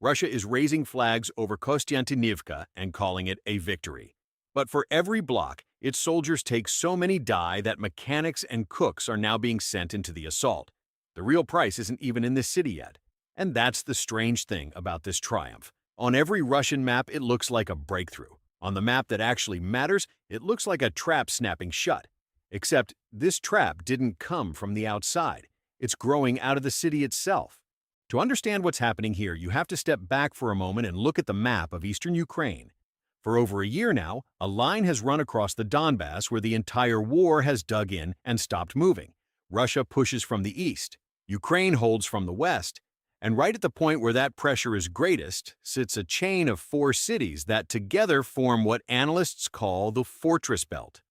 Russia is raising flags over Kostiantynivka and calling it a victory. But for every block, its soldiers take so many die that mechanics and cooks are now being sent into the assault. The real price isn't even in this city yet. And that's the strange thing about this triumph. On every Russian map, it looks like a breakthrough. On the map that actually matters, it looks like a trap snapping shut. Except this trap didn't come from the outside. It's growing out of the city itself. To understand what's happening here, you have to step back for a moment and look at the map of eastern Ukraine. For over a year now, a line has run across the Donbas where the entire war has dug in and stopped moving. Russia pushes from the east. Ukraine holds from the west. And right at the point where that pressure is greatest sits a chain of 4 cities that together form what analysts call the fortress belt.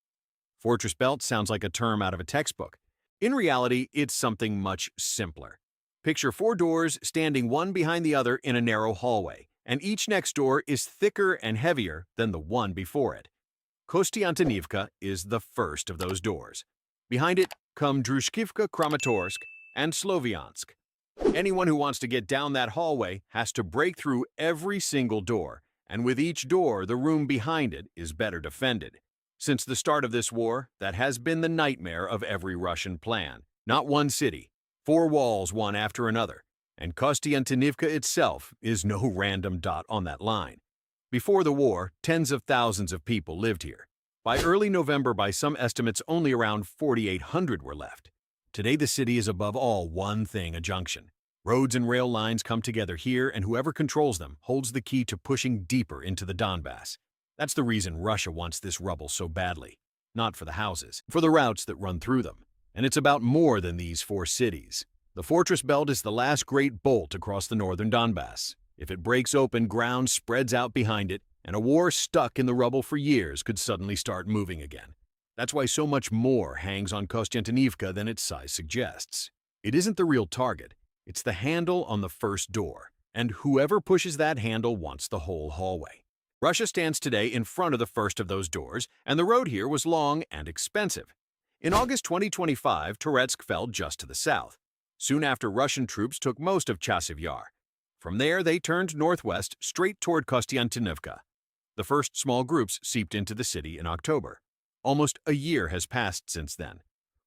Fortress belt sounds like a term out of a textbook. In reality, it's something much simpler. Picture 4 doors standing one behind the other in a narrow hallway, and each next door is thicker and heavier than the one before it. Kostiantynivka is the first of those doors. Behind it come Drushkivka, Kramatorsk, and Sloviansk. Anyone who wants to get down that hallway has to break through every single door, and with each door, the room behind it is better defended. Since the start of this war, that has been the nightmare of every Russian plan. Not one city, 4 walls one after another, and Kostiantynivka itself is no random dot on that line. Before the war, tens of thousands of people lived here. By early November, by some estimates, only around 4,800 were left. Today, the city is above all one thing, a junction. Roads and rail lines come together here, and whoever controls them holds the key to pushing deeper into the Donbas. That's the reason Russia wants this rubble so badly. Not for the houses, for the routes that run through them. And it's about more than these 4 cities. The fortress belt is the last great bolt across the northern Donbas. If it breaks open, ground spreads out behind it, and a war stuck in the rubble for years could suddenly start moving again. That's why so much more hangs on Kostiantynivka than its size suggests. It isn't the real target. It's the handle on the first door, and whoever pushes that handle wants the whole hallway. Russia stands today in front of the first of those doors, and the road here was long and expensive. In August 2025, Toretsk fell just to the south. Soon after, Russian troops took most of Chasiv Yar. From there, they turned northwest straight toward Kostiantynivka. The first small groups seeped into the city in October. Almost a year has passed since then.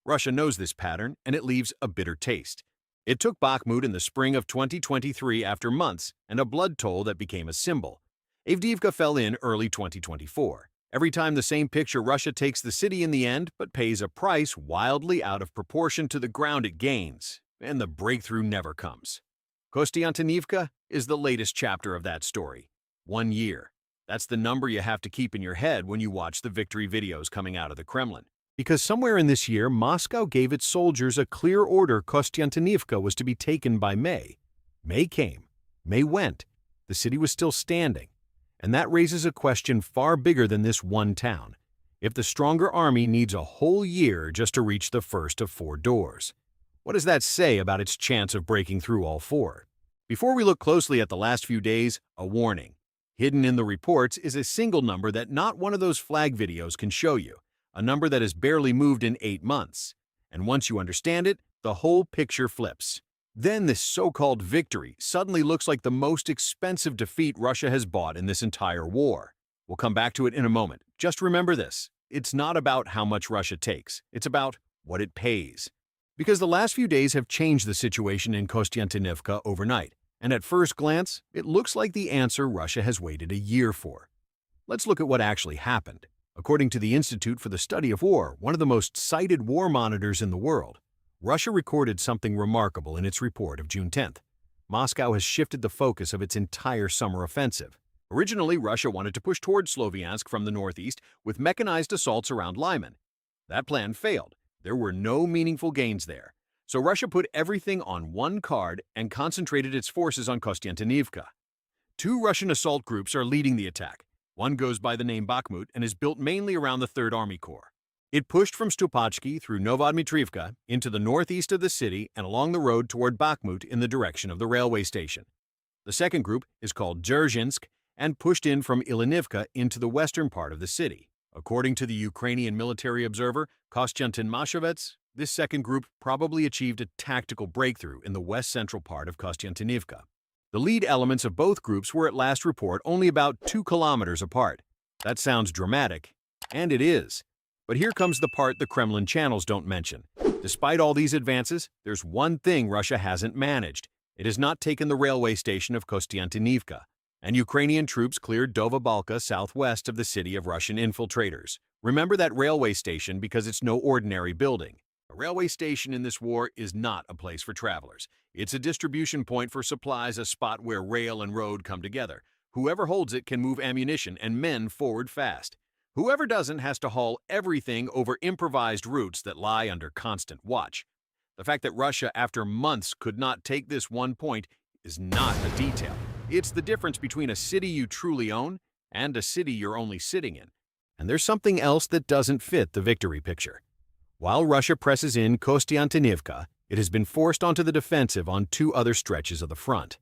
Russia knows this pattern, and it leaves a bitter taste. It took Bakhmut in the spring of 2023 after months and a blood toll that became a symbol. Avdiivka fell in early 2024. Every time the same picture, Russia takes the city in the end, but pays a price wildly out of proportion to the ground it gains, and the breakthrough never comes. Kostiantynivka is the latest chapter of that story. 1 year. That's the number you have to keep in your head when you watch the victory videos coming out of the Kremlin. Because somewhere in this year, Moscow gave its soldiers a clear order Kostiantynivka was to be taken by May. May came. May went. The city was still standing. And that raises a question far bigger than this one town. If the stronger army needs a whole year just to reach the first of 4 doors, what does that say about its chance of breaking through all 4? Before we look closely at the last few days, a warning. Hidden in the reports is a single number that not one of those flag videos can show you, a number that has barely moved in 8 months. And once you understand it, the whole picture flips. Then this so-called victory suddenly looks like the most expensive defeat Russia has bought in this entire war. We'll come back to it in a moment. Just remember this. It's not about how much Russia takes. It's about what it pays. Because the last few days have changed the situation in Kostiantynivka overnight. And at first glance, it looks like the answer Russia has waited a year for. Let's look at what actually happened. According to the Institute for the Study of War, one of the most cited war monitors in the world, Russia recorded something remarkable in its report of June 10th. Moscow has shifted the focus of its entire summer offensive. Originally, Russia wanted to push toward Sloviansk from the northeast with mechanized assaults around Lyman. That plan failed. There were no meaningful gains there. So Russia put everything on one card and concentrated its forces on Kostiantynivka. 2 Russian assault groups are leading the attack. One goes by the name Bakhmut and is built mainly around the 3rd Army Corps. It pushed from Stupatsky through Novodmitrivka into the northeast of the city and along the road toward Bakhmut in the direction of the railway station. The second group is called Dzerzhinsk and pushed in from Ilinivka into the western part of the city. According to the Ukrainian military observer Konstantin Mashevets, this second group probably achieved a tactical breakthrough in the west-central part of Kostiantynivka. The lead elements of both groups were at last report only about 2 kilometers apart. That sounds dramatic, and it is. But here comes the part the Kremlin channels don't mention. Despite all these advances, there's one thing Russia hasn't managed. It has not taken the railway station of Kostiantynivka, and Ukrainian troops cleared Dovabalka southwest of the city of Russian infiltrators. Remember that railway station because it's no ordinary building. A railway station in this war is not a place for travelers. It's a distribution point for supplies, a spot where rail and road come together. Whoever holds it can move ammunition and men forward fast. Whoever doesn't has to haul everything over improvised routes that lie under constant watch. The fact that Russia, after months, could not take this one point is not a detail. It's the difference between a city you truly own and a city you're only sitting in. And there's something else that doesn't fit the victory picture. While Russia presses in Kostiantynivka, it has been forced onto the defensive on 2 other stretches of the front.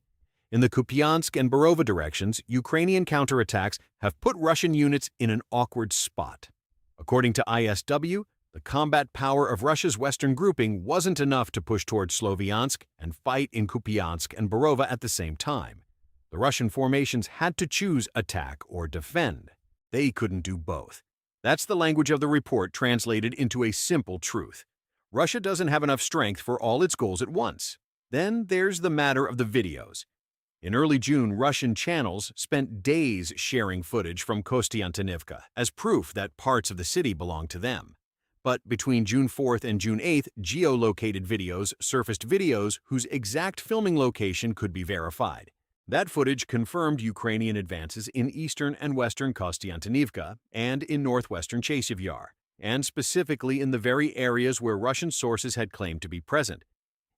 In the Kupiansk and Borova directions, Ukrainian counterattacks have put Russian units in an awkward spot. According to ISW, the combat power of Russia's western grouping wasn't enough to push towards Sloviansk and fight in Kupiansk and Borova at the same time. The Russian formations had to choose attack or defend. They couldn't do both. That's the language of the report translated into a simple truth. Russia doesn't have enough strength for all its goals at once. Then there's the matter of the videos. In early June, Russian channels spent days sharing footage from Kostiantynivka as proof that parts of the city belong to them. But between June 4th and June 8th, geolocated videos surfaced videos whose exact filming location could be verified. That footage confirmed Ukrainian advances in eastern and western Kostiantynivka and in northwestern Chasiv, and specifically in the very areas where Russian sources had claimed to be present.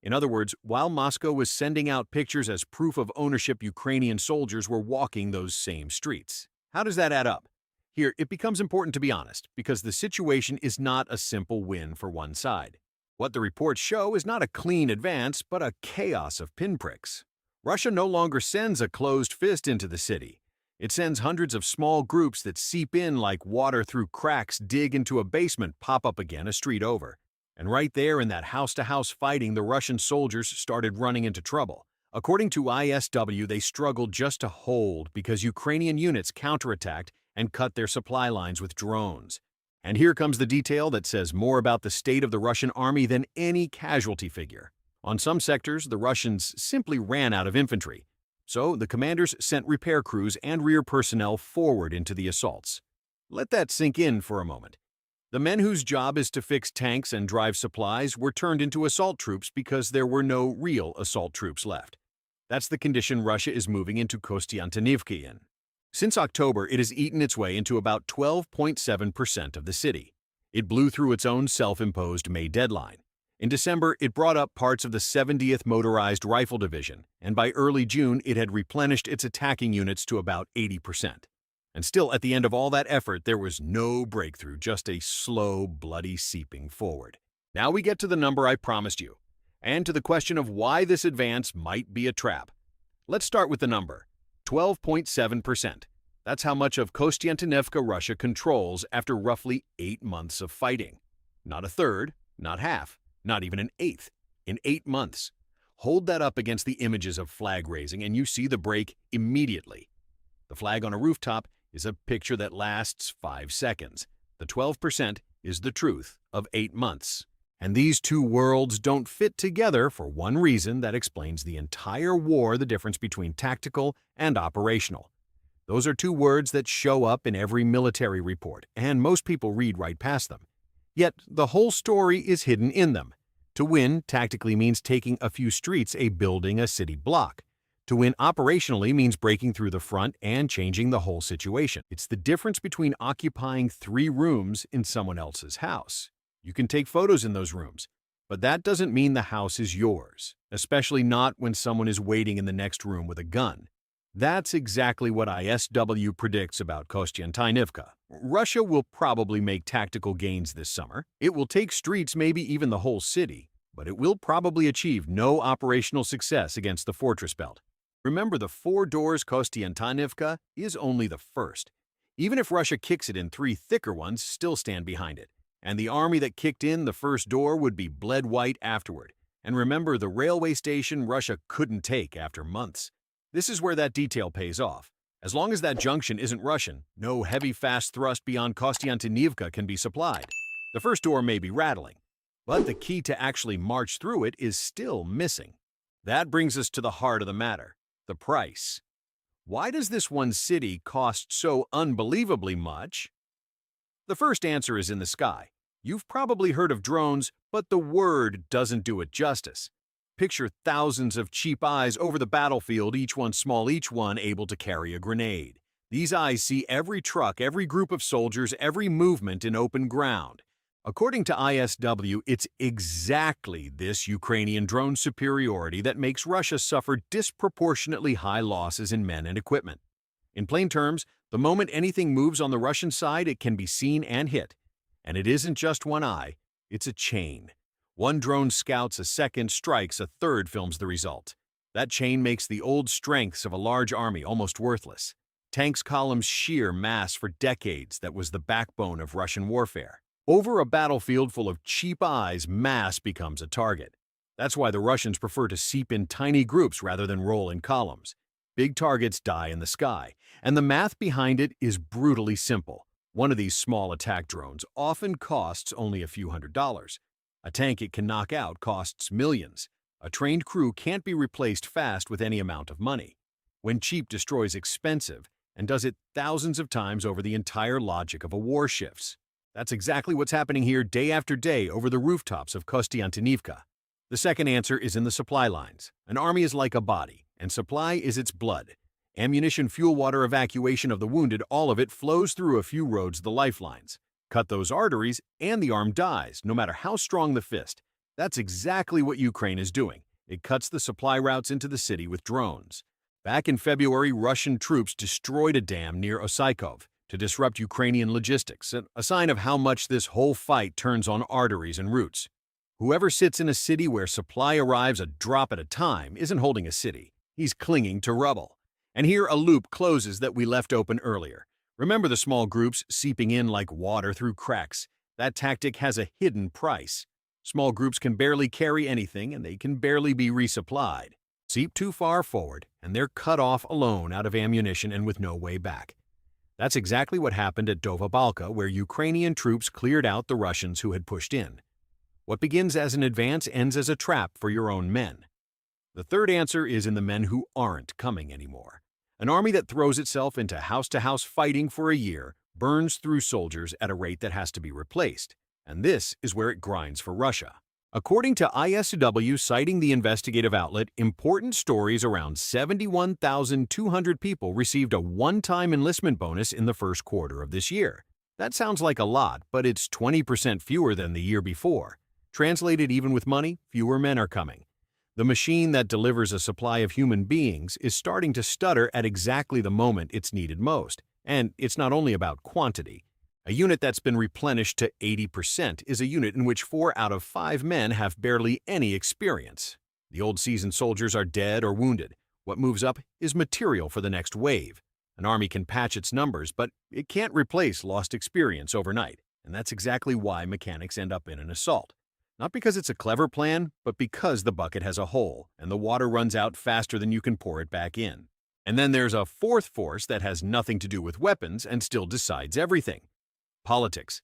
In other words, while Moscow was sending out pictures as proof of ownership, Ukrainian soldiers were walking those same streets. How does that add up? Here, it becomes important to be honest, because the situation is not a simple win for one side. What the reports show is not a clean advance, but a chaos of pinpricks. Russia no longer sends a closed fist into the city. It sends hundreds of small groups that seep in like water through cracks, dig into a basement, pop up again a street over. And right there in that house-to-house fighting, the Russian soldiers started running into trouble. According to ISW, they struggled just to hold because Ukrainian units counterattacked and cut their supply lines with drones. And here comes the detail that says more about the state of the Russian army than any casualty figure. On some sectors, the Russians simply ran out of infantry. So the commanders sent repair crews and rear personnel forward into the assaults. Let that sink in for a moment. The men whose job is to fix tanks and drive supplies were turned into assault troops because there were no real assault troops left. That's the condition Russia is moving into Kostiantynivka in. Since October, it has eaten its way into about 12.7% of the city. It blew through its own self-imposed May deadline. In December, it brought up parts of the 70th Motorized Rifle Division, and by early June, it had replenished its attacking units to about 80%. And still, at the end of all that effort, there was no breakthrough, just a slow, bloody seeping forward. Now we get to the number I promised you, and to the question of why this advance might be a trap. Let's start with the number, 12.7%. That's how much of Kostiantynivka Russia controls after roughly 8 months of fighting. Not a third, not half, not even an eighth, in 8 months. Hold that up against the images of flag raising and you see the break immediately. The flag on a rooftop is a picture that lasts 5 seconds. The 12% is the truth of 8 months. And these two worlds don't fit together for one reason that explains the entire war, the difference between tactical and operational. Those are two words that show up in every military report, and most people read right past them. Yet the whole story is hidden in them. To win tactically means taking a few streets, a building, a city block. To win operationally means breaking through the front and changing the whole situation. It's the difference between occupying 3 rooms in someone else's house. You can take photos in those rooms, but that doesn't mean the house is yours, especially not when someone is waiting in the next room with a gun. That's exactly what ISW predicts about Kostiantynivka. Russia will probably make tactical gains this summer. It will take streets, maybe even the whole city, but it will probably achieve no operational success against the fortress belt. Remember, the 4 doors Kostiantynivka is only the first. Even if Russia kicks it in, 3 thicker ones still stand behind it. And the army that kicked in the first door would be bled white afterward. And remember, the railway station Russia couldn't take after months. This is where that detail pays off. As long as that junction isn't Russian, no heavy fast thrust beyond Kostiantynivka can be supplied. The first door may be rattling, but the key to actually march through it is still missing. That brings us to the heart of the matter, the price. Why does this one city cost so unbelievably much? The first answer is in the sky. You've probably heard of drones, but the word doesn't do it justice. Picture thousands of cheap eyes over the battlefield, each one small, each one able to carry a grenade. These eyes see every truck, every group of soldiers, every movement in open ground. According to ISW, it's exactly this Ukrainian drone superiority that makes Russia suffer disproportionately high losses in men and equipment. In plain terms, the moment anything moves on the Russian side, it can be seen and hit. And it isn't just one eye, it's a chain. One drone scouts a second, strikes, a third films the result. That chain makes the old strengths of a large army almost worthless. Tanks' columns sheer mass for decades that was the backbone of Russian warfare. Over a battlefield full of cheap eyes, mass becomes a target. That's why the Russians prefer to seep in tiny groups rather than roll in columns. Big targets die in the sky, and the math behind it is brutally simple. One of these small attack drones often costs only a few $100s. A tank it can knock out costs millions. A trained crew can't be replaced fast with any amount of money. When cheap destroys expensive, and does it thousands of times over the entire logic of a war shifts. That's exactly what's happening here day after day over the rooftops of Kostiantynivka. The second answer is in the supply lines. An army is like a body, and supply is its blood. Ammunition, fuel, water, evacuation of the wounded, all of it flows through a few roads, the lifelines. Cut those arteries, and the arm dies, no matter how strong the fist. That's exactly what Ukraine is doing. It cuts the supply routes into the city with drones. Back in February, Russian troops destroyed a dam near Osaikov to disrupt Ukrainian logistics, a sign of how much this whole fight turns on arteries and routes. Whoever sits in a city where supply arrives a drop at a time isn't holding a city. He's clinging to rubble. And here a loop closes that we left open earlier. Remember the small groups seeping in like water through cracks? That tactic has a hidden price. Small groups can barely carry anything, and they can barely be resupplied. Seep too far forward, and they're cut off alone, out of ammunition and with no way back. That's exactly what happened at Donbas, where Ukrainian troops cleared out the Russians who had pushed in. What begins as an advance ends as a trap for your own men. The third answer is in the men who aren't coming anymore. An army that throws itself into house-to-house fighting for a year burns through soldiers at a rate that has to be replaced. And this is where it grinds for Russia. According to ISW, citing the investigative outlet, important stories around 71,200 people received a one-time enlistment bonus in the first quarter of this year. That sounds like a lot, but it's 20% fewer than the year before. Translated even with money, fewer men are coming. The machine that delivers a supply of human beings is starting to stutter at exactly the moment it's needed most. And it's not only about quantity. A unit that's been replenished to 80% is a unit in which 4 out of 5 men have barely any experience. The old seasoned soldiers are dead or wounded. What moves up is material for the next wave. An army can patch its numbers, but it can't replace lost experience overnight. And that's exactly why mechanics end up in an assault. Not because it's a clever plan, but because the bucket has a hole, and the water runs out faster than you can pour it back in. And then there's a fourth force that has nothing to do with weapons and still decides everything. Politics.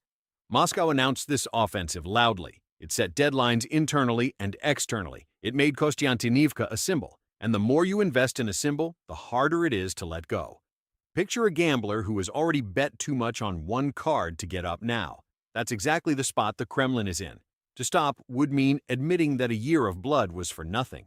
Moscow announced this offensive loudly. It set deadlines internally and externally. It made Kostiantynivka a symbol, and the more you invest in a symbol, the harder it is to let go. Picture a gambler who has already bet too much on one card to get up now. That's exactly the spot the Kremlin is in. To stop would mean admitting that a year of blood was for nothing.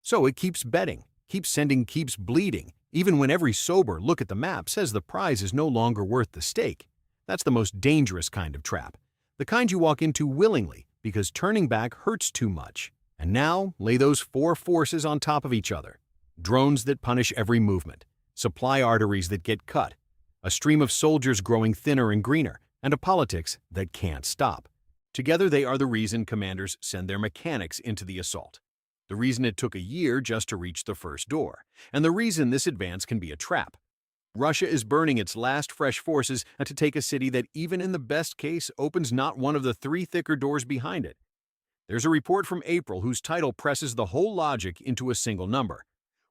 So it keeps betting, keeps sending, keeps bleeding, even when every sober look at the map says the prize is no longer worth the stake. That's the most dangerous kind of trap, the kind you walk into willingly because turning back hurts too much. And now lay those 4 forces on top of each other. Drones that punish every movement, supply arteries that get cut, a stream of soldiers growing thinner and greener, and a politics that can't stop. Together they are the reason commanders send their mechanics into the assault. The reason it took a year just to reach the first door, and the reason this advance can be a trap. Russia is burning its last fresh forces to take a city that even in the best case opens not one of the 3 thicker doors behind it. There's a report from April whose title presses the whole logic into a single number.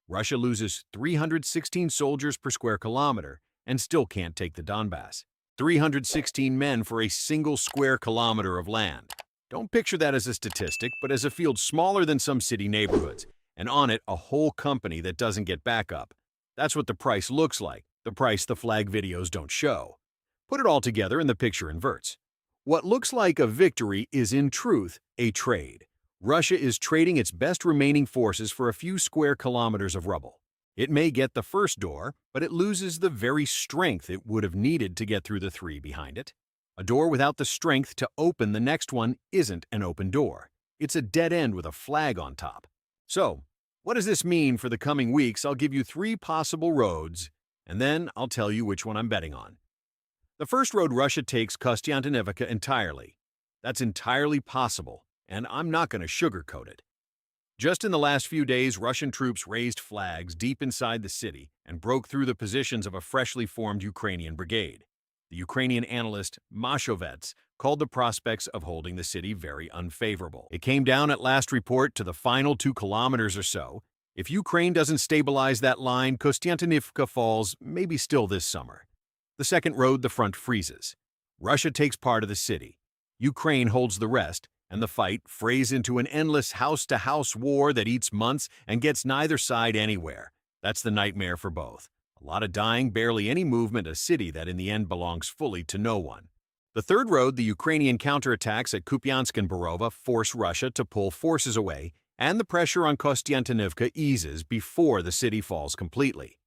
Russia loses 316 soldiers per square kilometer and still can't take the Donbas. 316 men for a single square kilometer of land. Don't picture that as a statistic, but as a field smaller than some city neighborhoods, and on it a whole company that doesn't get backup. That's what the price looks like, the price the flag videos don't show. Put it all together and the picture inverts. What looks like a victory is in truth a trade. Russia is trading its best remaining forces for a few square kilometers of rubble. It may get the first door, but it loses the very strength it would have needed to get through the three behind it. A door without the strength to open the next one isn't an open door. It's a dead end with a flag on top. So, what does this mean for the coming weeks? I'll give you 3 possible roads, and then I'll tell you which one I'm betting on. The first road, Russia takes Kostiantynivka entirely. That's entirely possible, and I'm not going to sugarcoat it. Just in the last few days, Russian troops raised flags deep inside the city and broke through the positions of a freshly formed Ukrainian brigade. The Ukrainian analyst Mashovets called the prospects of holding the city very unfavorable. It came down at last report to the final 2 kilometers or so. If Ukraine doesn't stabilize that line, Kostiantynivka falls maybe still this summer. The second road, the front freezes. Russia takes part of the city. Ukraine holds the rest, and the fight frays into an endless house-to-house war that eats months and gets neither side anywhere. That's the nightmare for both. A lot of dying, barely any movement, a city that in the end belongs fully to no one. The third road, the Ukrainian counterattacks at Kupiansk and Borova, force Russia to pull forces away, and the pressure on Kostiantynivka eases before the city falls completely.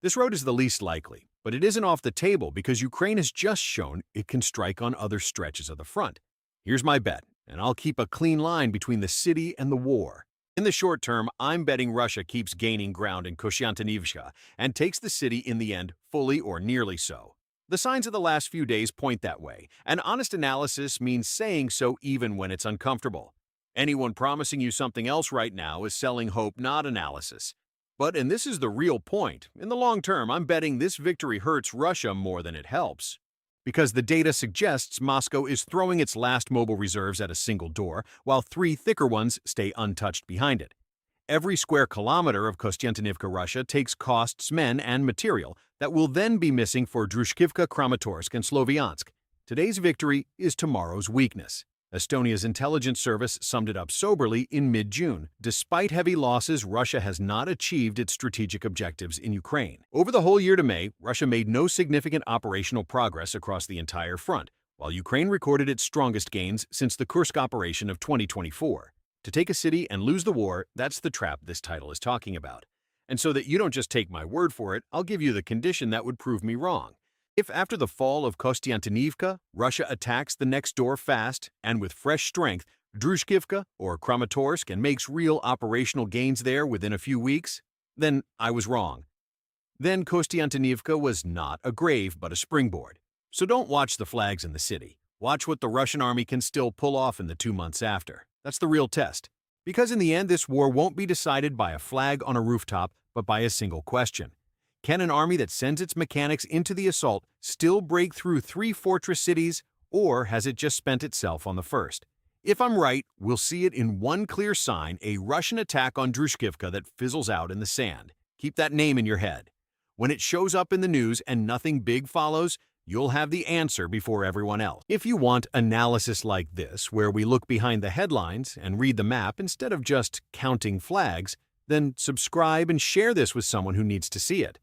This road is the least likely, but it isn't off the table because Ukraine has just shown it can strike on other stretches of the front. Here's my bet, and I'll keep a clean line between the city and the war. In the short term, I'm betting Russia keeps gaining ground in Kostiantynivka and takes the city in the end, fully or nearly so. The signs of the last few days point that way, and honest analysis means saying so even when it's uncomfortable. Anyone promising you something else right now is selling hope, not analysis. But, and this is the real point, in the long term, I'm betting this victory hurts Russia more than it helps. Because the data suggests Moscow is throwing its last mobile reserves at a single door, while 3 thicker ones stay untouched behind it. Every square kilometer of Kostiantynivka, Russia, takes costs, men, and material that will then be missing for Drushkivka, Kramatorsk, and Sloviansk. Today's victory is tomorrow's weakness. Estonia's intelligence service summed it up soberly in mid-June. Despite heavy losses, Russia has not achieved its strategic objectives in Ukraine. Over the whole year to May, Russia made no significant operational progress across the entire front, while Ukraine recorded its strongest gains since the Kursk operation of 2024. To take a city and lose the war, that's the trap this title is talking about. And so that you don't just take my word for it, I'll give you the condition that would prove me wrong. If after the fall of Kostiantynivka, Russia attacks the next door fast and with fresh strength, Drushkivka or Kramatorsk, and makes real operational gains there within a few weeks, then I was wrong. Then Kostiantynivka was not a grave but a springboard. So don't watch the flags in the city. Watch what the Russian army can still pull off in the 2 months after. That's the real test. Because in the end, this war won't be decided by a flag on a rooftop, but by a single question. Can an army that sends its mechanics into the assault still break through 3 fortress cities, or has it just spent itself on the first? If I'm right, we'll see it in one clear sign, a Russian attack on Drushkivka that fizzles out in the sand. Keep that name in your head. When it shows up in the news and nothing big follows, you'll have the answer before everyone else. If you want analysis like this, where we look behind the headlines and read the map instead of just counting flags, then subscribe and share this with someone who needs to see it.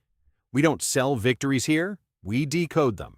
We don't sell victories here, we decode them.